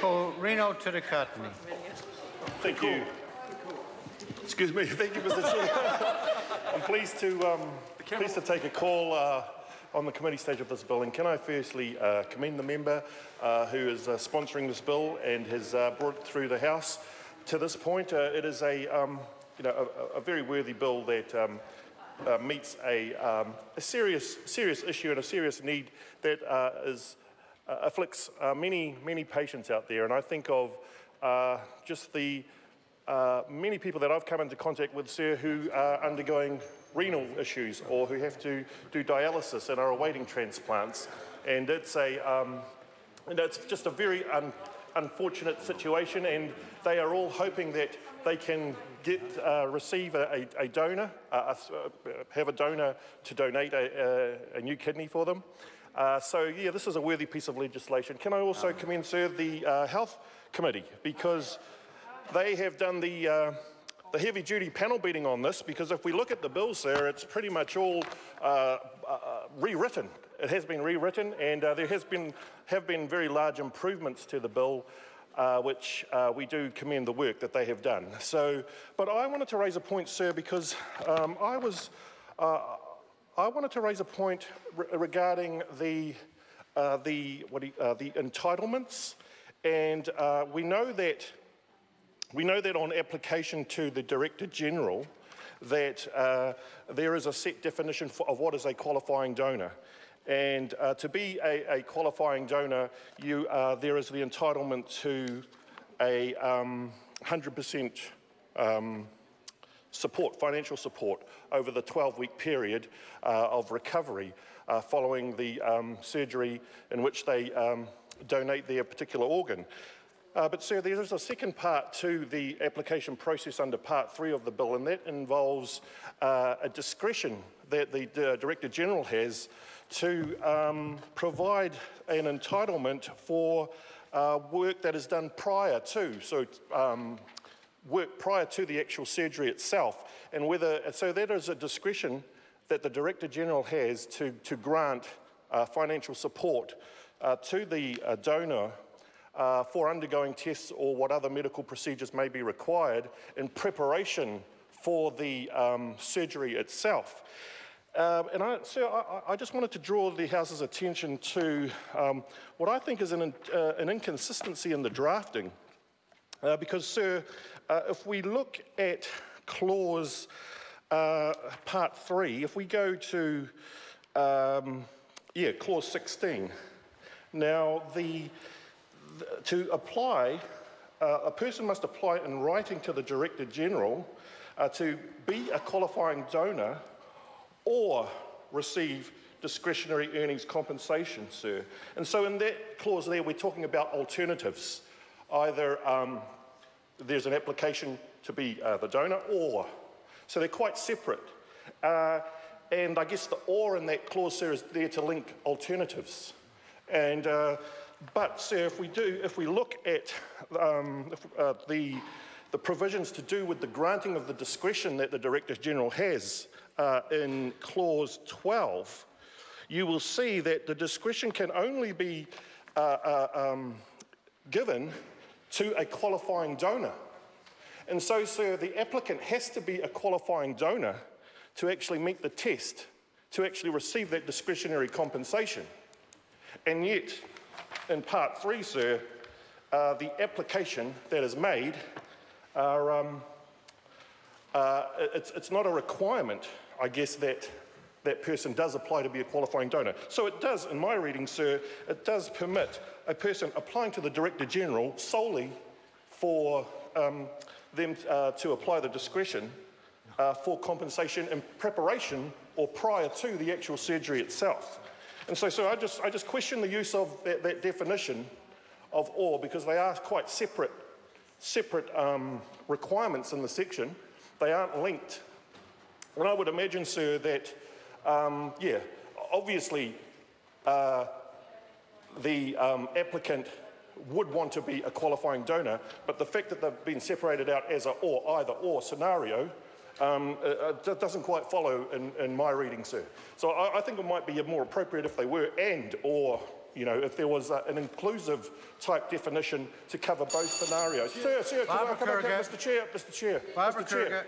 Call Reno to the curtain. Thank you. Excuse me. Thank you, Mr. Chair. I'm pleased to take a call on the committee stage of this bill. And can I firstly commend the member who is sponsoring this bill and has brought it through the House to this point. It is a very worthy bill that meets a serious issue and a serious need that afflicts many patients out there. And I think of just the many people that I've come into contact with, sir, who are undergoing renal issues or who have to do dialysis and are awaiting transplants. And it's just a very unfortunate situation, and they are all hoping that they can receive a donor, have a donor to donate a new kidney for them. So yeah, this is a worthy piece of legislation. Can I also commend, sir, the Health Committee, because they have done the heavy-duty panel beating on this, because if we look at the bill, sir, it's pretty much all rewritten. It has been rewritten, and there have been very large improvements to the bill, which we do commend the work that they have done. So, but I wanted to raise a point, sir, because I wanted to raise a point regarding the entitlements, and we know that on application to the Director General that there is a set definition of what is a qualifying donor. And to be a qualifying donor, there is the entitlement to a 100% support, financial support, over the 12-week period of recovery following the surgery in which they donate their particular organ. But, sir, there is a second part to the application process under Part 3 of the bill, and that involves a discretion that the Director General has to provide an entitlement for work that is done prior to, work prior to the actual surgery itself, and so that is a discretion that the Director General has to grant financial support to the donor for undergoing tests or what other medical procedures may be required in preparation for the surgery itself. Sir, I just wanted to draw the House's attention to what I think is an inconsistency in the drafting. Because, sir, if we look at clause Part 3, if we go to clause 16, now to apply, a person must apply in writing to the Director General to be a qualifying donor or receive discretionary earnings compensation, sir. And so in that clause there, we're talking about alternatives. Either there's an application to be the donor, or. So they're quite separate. And I guess the or in that clause, sir, is there to link alternatives. And but, sir, if we look at the provisions to do with the granting of the discretion that the Director General has in clause 12, you will see that the discretion can only be given to a qualifying donor. And so, sir, the applicant has to be a qualifying donor to actually meet the test, to actually receive that discretionary compensation. And yet, in Part 3, sir, the application that is made it's not a requirement, I guess, that that person does apply to be a qualifying donor. So it does, in my reading, sir, it does permit a person applying to the Director General solely for them to apply the discretion for compensation in preparation or prior to the actual surgery itself. And so, sir, I just question the use of that definition of or, because they are quite separate requirements in the section. They aren't linked. And I would imagine, sir, that, obviously the applicant would want to be a qualifying donor, but the fact that they've been separated out as a or, either or scenario, doesn't quite follow in my reading, sir. So I think it might be more appropriate if they were and or you know, if there was an inclusive type definition to cover both scenarios. Sir, can I come back up, Mr Chair? Mr Chair. Barbara Mr Chair. Kruger.